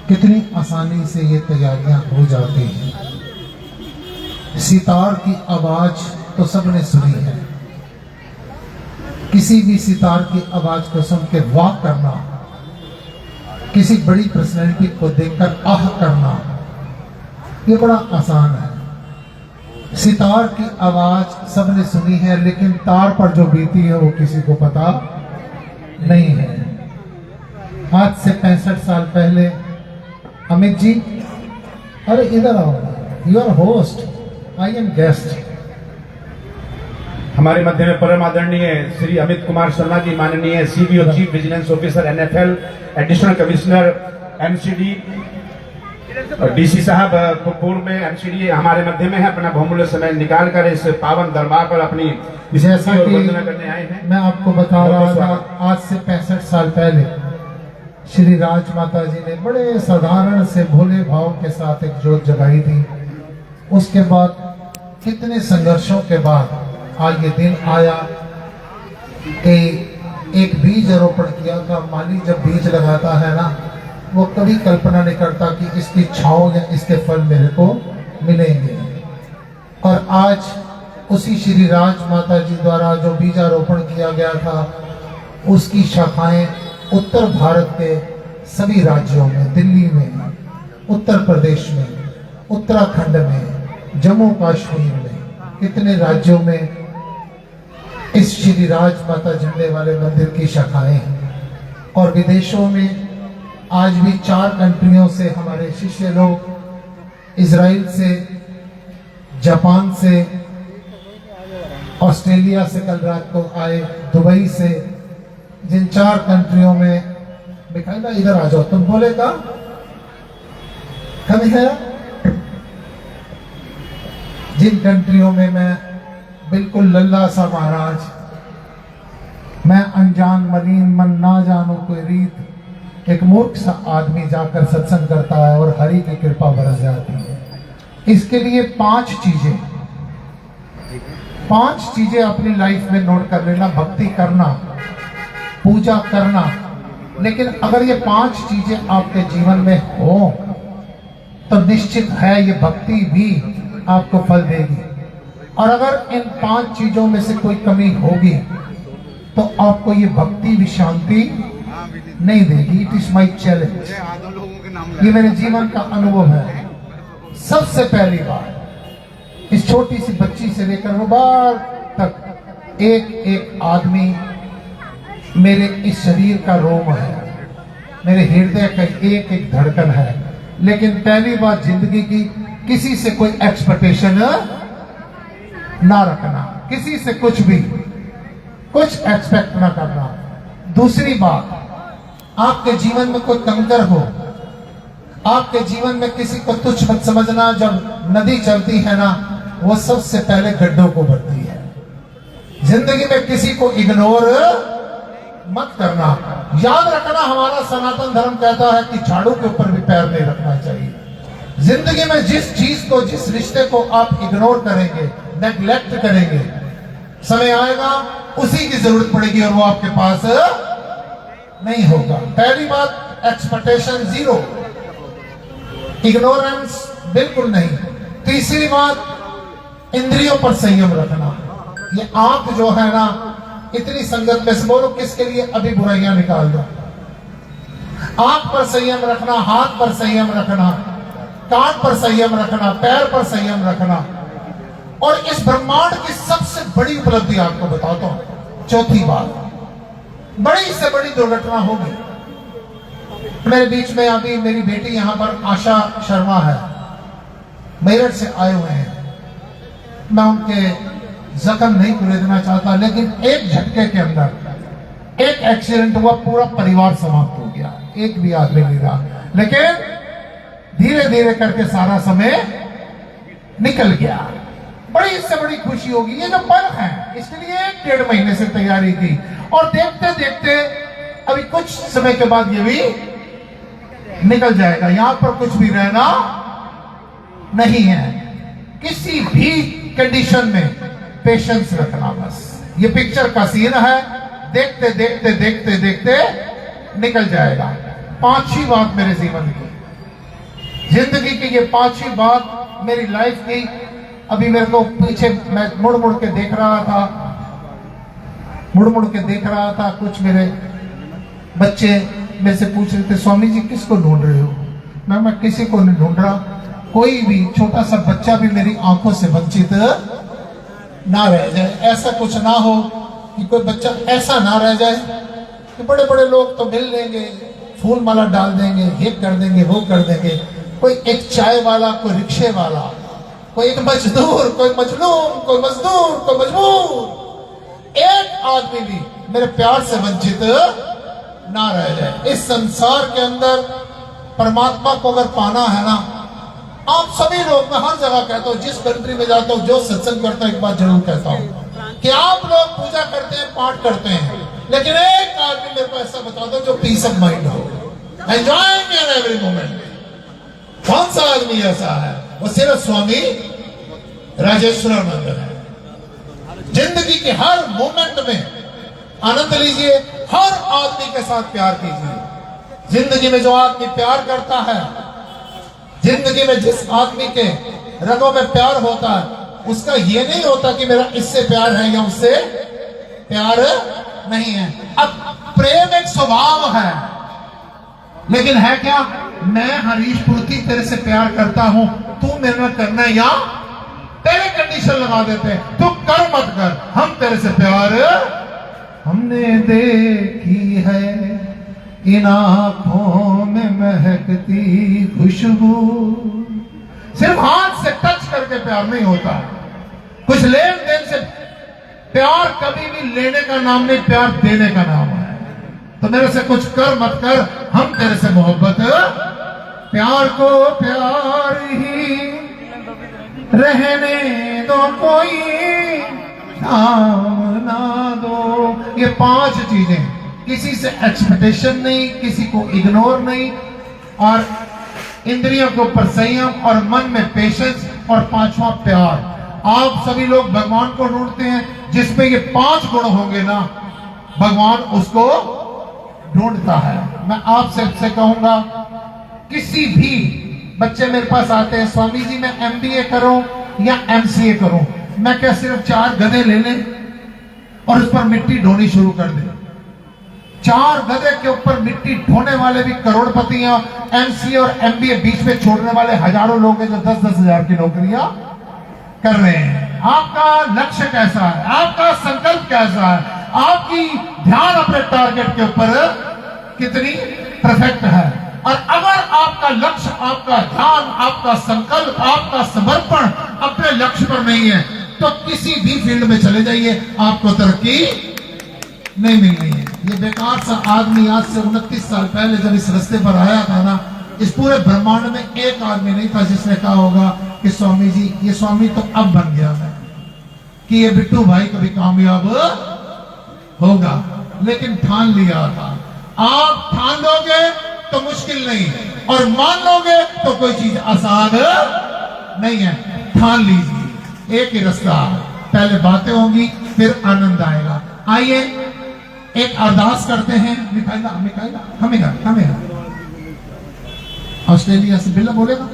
कितनी आसानी से ये तैयारियां हो जाती हैं। सितार की आवाज तो सबने सुनी है, किसी भी सितार की आवाज को सुन के वाह करना, किसी बड़ी पर्सनैलिटी को देखकर आह करना, ये बड़ा आसान है। सितार की आवाज सबने सुनी है, लेकिन तार पर जो बीती है वो किसी को पता नहीं है। आज से 65 साल पहले अमित जी, अरे इधर आओ, you are host, I am guest. हमारे मध्य में परम आदरणीय श्री अमित कुमार शर्मा जी, माननीय CBO chief vigilance officer NFL, additional commissioner MCD, DC साहब पूर्व में एमसीडी हमारे मध्य में है। अपना बहुमूल्य समय निकाल कर इस पावन दरबार पर अपनी जैसा कि वंदना करने आए हैं। मैं आपको बता रहा था, आज से 65 साल पहले श्री राजमाता जी ने बड़े साधारण से भोले भाव के साथ एक ज्योत जगाई थी। उसके बाद कितने संघर्षों के बाद आज ये दिन आया कि एक बीज आरोपण किया था। माली जब बीज लगाता है ना, वो कभी कल्पना नहीं करता कि इसकी छांव या इसके फल मेरे को मिलेंगे। और आज उसी श्री राजमाता जी द्वारा जो बीजारोपण किया गया था, उसकी शाखाएं उत्तर भारत के सभी राज्यों में, दिल्ली में, उत्तर प्रदेश में, उत्तराखंड में, जम्मू कश्मीर में, कितने राज्यों में इस श्री राजमाता झंडे वाले मंदिर की शाखाएं हैं। और विदेशों में आज भी 4 कंट्रियों से हमारे शिष्य लोग, इजराइल से, जापान से, ऑस्ट्रेलिया से कल रात को आए, दुबई से, जिन 4 कंट्रियों में, मिखाइला इधर आ जाओ, तुम बोलेगा कम है। जिन कंट्रियों में मैं बिल्कुल लल्ला सा महाराज, मैं अनजान मलीन मन ना जानो कोई रीत, एक मूर्ख सा आदमी जाकर सत्संग करता है और हरि की कृपा बरस जाती है। इसके लिए 5 चीजें अपनी लाइफ में नोट कर लेना। भक्ति करना, पूजा करना, लेकिन अगर ये 5 चीजें आपके जीवन में हो तो निश्चित है ये भक्ति भी आपको फल देगी। और अगर इन 5 चीजों में से कोई कमी होगी तो आपको ये भक्ति भी शांति नहीं देगी। इट इज माई चैलेंज, ये मेरे जीवन का अनुभव है। सबसे पहली बार, इस छोटी सी बच्ची से लेकर वो बार तक एक एक आदमी मेरे इस शरीर का रोम है, मेरे हृदय का एक एक धड़कन है। लेकिन पहली बात जिंदगी की, किसी से कोई एक्सपेक्टेशन ना रखना, किसी से कुछ एक्सपेक्ट ना करना। दूसरी बात, आपके जीवन में कोई कंकर हो, आपके जीवन में किसी को तुच्छ मत समझना। जब नदी चलती है ना, वो सबसे पहले गड्ढों को भरती है। जिंदगी में किसी को इग्नोर मत करना। याद रखना, हमारा सनातन धर्म कहता है कि झाड़ू के ऊपर भी पैर नहीं रखना चाहिए। जिंदगी में जिस चीज को, जिस रिश्ते को आप इग्नोर करेंगे, नेग्लेक्ट करेंगे, समय आएगा उसी की जरूरत पड़ेगी और वो आपके पास नहीं होगा। पहली बात, एक्सपेक्टेशन 0, इग्नोरेंस बिल्कुल नहीं। तीसरी बात, इंद्रियों पर संयम रखना। ये आंख जो है ना, इतनी संगत में से बोलो किसके लिए अभी बुराइयां निकाल दो। आंख पर संयम रखना, हाथ पर संयम रखना, कान पर संयम रखना, पैर पर संयम रखना। और इस ब्रह्मांड की सबसे बड़ी उपलब्धि आपको बताता हूं, चौथी बात, बड़ी से बड़ी दुर्घटना होगी। मेरे बीच में अभी मेरी बेटी यहां पर आशा शर्मा है, मेरठ से आए हुए हैं। मैं उनके जख्म नहीं कुरेदना चाहता, लेकिन एक झटके के अंदर एक एक्सीडेंट हुआ, पूरा परिवार समाप्त हो गया, एक भी आदमी नहीं रहा। लेकिन धीरे धीरे करके सारा समय निकल गया। बड़ी इससे बड़ी खुशी होगी। ये जो पल है, इसके लिए 1-1.5 महीने से तैयारी की, और देखते देखते अभी कुछ समय के बाद ये भी निकल जाएगा। यहां पर कुछ भी रहना नहीं है। किसी भी कंडीशन में पेशेंस रखना, बस। ये पिक्चर का सीन है, देखते देखते देखते देखते निकल जाएगा। 5वीं बात मेरे जीवन की, जिंदगी की ये पांचवी बात मेरी लाइफ की। अभी मेरे को पीछे मैं मुड़ मुड़ के देख रहा था, कुछ मेरे बच्चे मेरे से पूछ रहे थे, स्वामी जी किसको ढूंढ रहे हो? मैं किसी को नहीं ढूंढ रहा। कोई भी छोटा सा बच्चा भी मेरी आंखों से वंचित ना रह जाए। ऐसा कुछ ना हो कि कोई बच्चा ऐसा ना रह जाए कि बड़े बड़े लोग तो मिल लेंगे, फूल माला डाल देंगे, ये कर देंगे, वो कर देंगे। कोई एक चाय वाला, कोई रिक्शे वाला, कोई एक मजदूर, कोई मजलूम, कोई मजदूर, कोई मजबूर, एक आदमी भी मेरे प्यार से वंचित ना रह जाए। इस संसार के अंदर परमात्मा को अगर पाना है ना, आप सभी लोग, मैं हर जगह कहता हूँ, जिस कंट्री में जाता हूँ, जो सत्संग करता हूँ, एक बात जरूर कहता हूँ कि आप लोग पूजा करते हैं, पाठ करते हैं, लेकिन एक आदमी मेरे को ऐसा बता दो जो पीस ऑफ माइंड हो, एंजॉयिंग इन एवरी मोमेंट। कौन सा आदमी ऐसा है? वो सिर्फ स्वामी राजेश्वरानंद है। जिंदगी के हर मोमेंट में आनंद लीजिए, हर आदमी के साथ प्यार कीजिए। जिंदगी में जो आदमी प्यार करता है, जिंदगी में जिस आदमी के रगों में प्यार होता है, उसका ये नहीं होता कि मेरा इससे प्यार है या उससे प्यार नहीं है। अब प्रेम एक स्वभाव है, लेकिन है क्या? मैं हरीश पुरती तेरे से प्यार करता हूं, तू मेरे में करना है, या तेरे कंडीशन लगा देते हैं, तू कर मत कर, हम तेरे से प्यार, हमने देखी है इन आंखों में महकती खुशबू। सिर्फ हाथ से टच करके प्यार नहीं होता, कुछ लेन देन से प्यार कभी भी लेने का नाम नहीं, प्यार देने का नाम है। तो मेरे से कुछ कर मत कर, हम तेरे से मोहब्बत, प्यार को प्यार ही रहने दो, कोई नाम ना दो। ये 5 चीजें, किसी से एक्सपेक्टेशन नहीं, किसी को इग्नोर नहीं, और इंद्रियों के ऊपर संयम, और मन में पेशेंस, और 5वां प्यार। आप सभी लोग भगवान को ढूंढते हैं, जिसमें ये 5 गुण होंगे ना, भगवान उसको ढूंढता है। मैं आप सबसे कहूंगा, किसी भी बच्चे मेरे पास आते हैं, स्वामी जी मैं MBA करूं या MCA करूं, मैं क्या सिर्फ 4 गधे ले लें और उस पर मिट्टी ढोनी शुरू कर दें? 4 गधे के ऊपर मिट्टी ढोने वाले भी करोड़पति हैं, MCA और MBA बीच में छोड़ने वाले हजारों लोग हैं जो 10-10 हजार की नौकरियां कर रहे हैं। आपका लक्ष्य कैसा है? आपका संकल्प कैसा है? आपकी ध्यान अपने टारगेट के ऊपर कितनी परफेक्ट है? और अगर आपका लक्ष्य, आपका ध्यान, आपका संकल्प, आपका समर्पण अपने लक्ष्य पर नहीं है, तो किसी भी फील्ड में चले जाइए, आपको तरक्की नहीं मिलनी है। ये बेकार सा आदमी आज से 29 साल पहले जब इस रास्ते पर आया था ना, इस पूरे ब्रह्मांड में एक आदमी नहीं था जिसने कहा होगा कि स्वामी जी, ये स्वामी तो अब बन गया है कि ये बिट्टू भाई कभी कामयाब होगा, लेकिन ठान लिया था। आप ठान लोगे तो मुश्किल नहीं, और मान लोगे तो कोई चीज आसान नहीं है। ठान लीजिए, एक ही रास्ता, पहले बातें होंगी फिर आनंद आएगा। आइए एक अरदास करते हैं। मिखाइला हमेगा ऑस्ट्रेलिया से बिल्ला बोलेगा,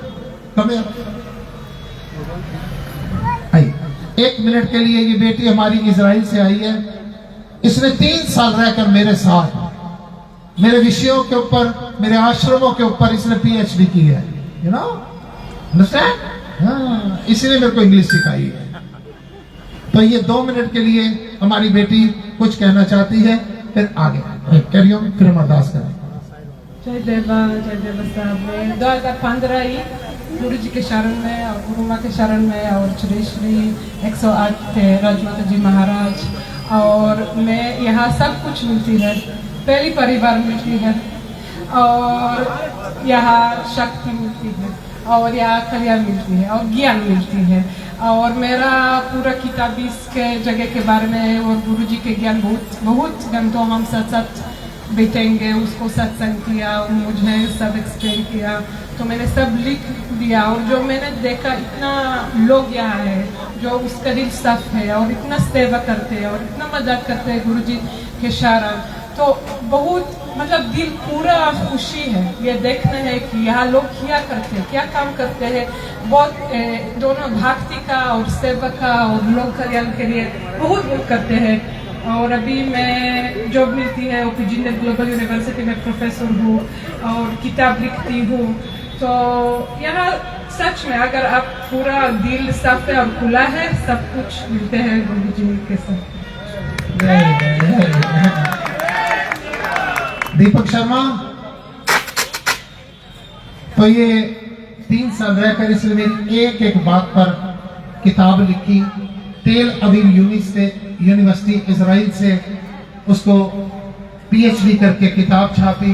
आइए 1 मिनट के लिए। ये बेटी हमारी इजराइल से आई है, इसने 3 साल रहकर मेरे साथ मेरे विषयों के ऊपर, मेरे आश्रमों के ऊपर इसने PhD की है, यू नो, अंडरस्टैंड? हाँ, इसी ने मेरे को इंग्लिश सिखाई है। तो ये 2 मिनट के लिए हमारी बेटी कुछ कहना चाहती है, फिर आगे कैरी ऑन, फिर हम अरदास करें। जय देवा साहब। मैं 2015 ही गुरु जी के शरण में और गुरु माँ के शरण में, और श्री 108 थे राजमाता जी महाराज, और मैं यहाँ सब कुछ मिलती है, पहली परिवार मिलती है, और यहाँ शक्ति मिलती है, और यहाँ कल्याण मिलती है, और ज्ञान मिलती है, और मेरा पूरा किताब इसके जगह के बारे में है, और गुरु जी के ज्ञान बहुत घंटों हम साथ बैठेंगे, उसको सत्संग किया, मुझे सब एक्सप्लेन किया, तो मैंने सब लिख दिया। और जो मैंने देखा, इतना लोग यहाँ है जो उसका दिल साफ है, और इतना सेवा करते हैं, और इतना मदद करते हैं गुरु जी के शरण, तो बहुत मतलब दिल पूरा खुशी है ये देखना है कि यहाँ लोग क्या करते हैं, क्या काम करते हैं। बहुत दोनों भक्ति का और सेवा का और लोक कल्याण के लिए बहुत बहुत करते हैं। और अभी मैं जॉब मिलती है ओपी जिंदल ग्लोबल यूनिवर्सिटी में प्रोफेसर हूँ और किताब लिखती हूँ। तो यहाँ सच में अगर आप पूरा दिल साफ है और खुला है, सब कुछ मिलते हैं गुरु जी के साथ। दीपक शर्मा, तो ये 3 साल रहकर इसने मेरी एक एक बात पर किताब लिखी। तेल अवीव यूनिवर्सिटी इजराइल से उसको पीएचडी करके किताब छापी।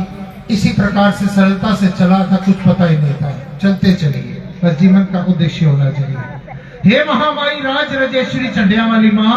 इसी प्रकार से सरलता से चला था, कुछ पता ही नहीं था। चलते चलिए, पर जीवन का उद्देश्य होना चाहिए। हे महामाई राज रजेश्वरी चंडिया वाली माँ,